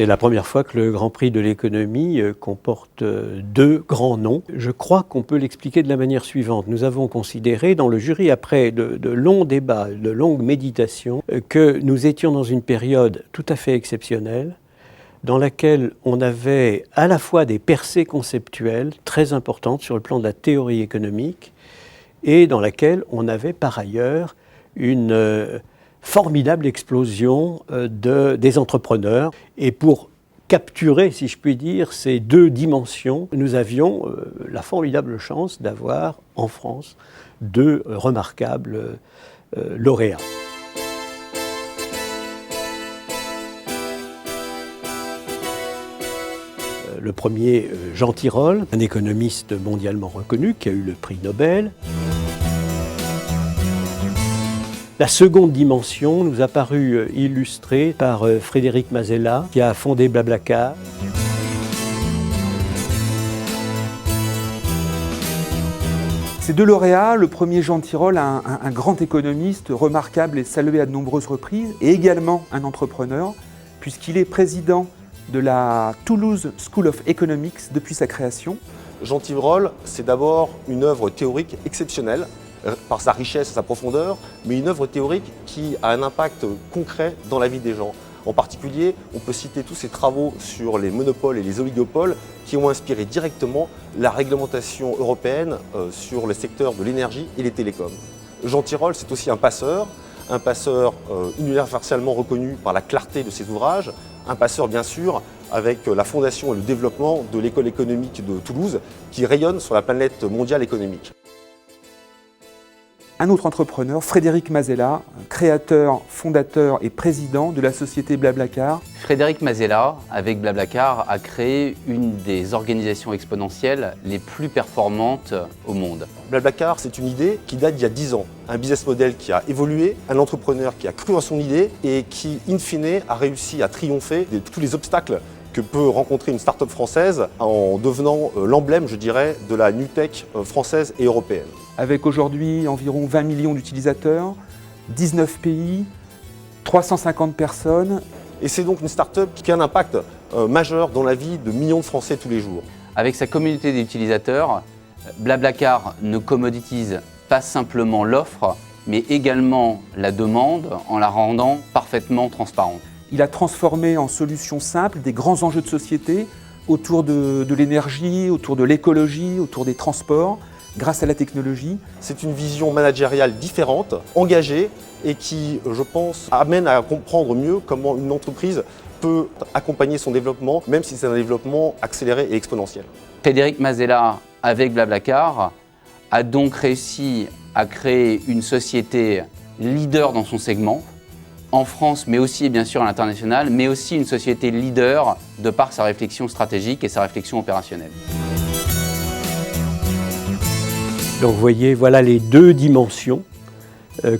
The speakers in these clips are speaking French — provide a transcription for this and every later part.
C'est la première fois que le Grand Prix de l'économie comporte deux grands noms. Je crois qu'on peut l'expliquer de la manière suivante. Nous avons considéré dans le jury, après de longs débats, de longues méditations, que nous étions dans une période tout à fait exceptionnelle, dans laquelle on avait à la fois des percées conceptuelles très importantes sur le plan de la théorie économique et dans laquelle on avait par ailleurs une formidable explosion des entrepreneurs. Et pour capturer, si je puis dire, ces deux dimensions, nous avions la formidable chance d'avoir en France deux remarquables lauréats. Le premier, Jean Tirole, un économiste mondialement reconnu qui a eu le prix Nobel. La seconde dimension nous a paru illustrée par Frédéric Mazella, qui a fondé Blablacar. Ces deux lauréats, le premier Jean Tirole, un grand économiste remarquable et salué à de nombreuses reprises, et également un entrepreneur, puisqu'il est président de la Toulouse School of Economics depuis sa création. Jean Tirole, c'est d'abord une œuvre théorique exceptionnelle, par sa richesse et sa profondeur, mais une œuvre théorique qui a un impact concret dans la vie des gens. En particulier, on peut citer tous ses travaux sur les monopoles et les oligopoles qui ont inspiré directement la réglementation européenne sur le secteur de l'énergie et les télécoms. Jean Tirole, c'est aussi un passeur universellement reconnu par la clarté de ses ouvrages, un passeur bien sûr avec la fondation et le développement de l'école économique de Toulouse qui rayonne sur la planète mondiale économique. Un autre entrepreneur, Frédéric Mazella, créateur, fondateur et président de la société Blablacar. Frédéric Mazella, avec Blablacar, a créé une des organisations exponentielles les plus performantes au monde. Blablacar, c'est une idée qui date d'il y a 10 ans. Un business model qui a évolué, un entrepreneur qui a cru en son idée et qui, in fine, a réussi à triompher de tous les obstacles que peut rencontrer une start-up française en devenant l'emblème, je dirais, de la New Tech française et européenne. Avec aujourd'hui environ 20 millions d'utilisateurs, 19 pays, 350 personnes. Et c'est donc une start-up qui a un impact majeur dans la vie de millions de Français tous les jours. Avec sa communauté d'utilisateurs, Blablacar ne commoditise pas simplement l'offre, mais également la demande en la rendant parfaitement transparente. Il a transformé en solutions simples des grands enjeux de société autour de l'énergie, autour de l'écologie, autour des transports, grâce à la technologie. C'est une vision managériale différente, engagée et qui, je pense, amène à comprendre mieux comment une entreprise peut accompagner son développement, même si c'est un développement accéléré et exponentiel. Frédéric Mazella, avec Blablacar, a donc réussi à créer une société leader dans son segment, en France, mais aussi et bien sûr à l'international, mais aussi une société leader de par sa réflexion stratégique et sa réflexion opérationnelle. Donc vous voyez, voilà les deux dimensions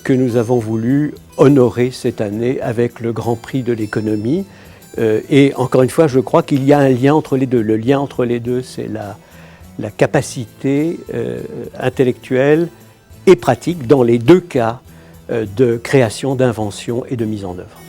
que nous avons voulu honorer cette année avec le Grand Prix de l'économie. Et encore une fois, je crois qu'il y a un lien entre les deux. Le lien entre les deux, c'est la capacité intellectuelle et pratique dans les deux cas de création, d'invention et de mise en œuvre.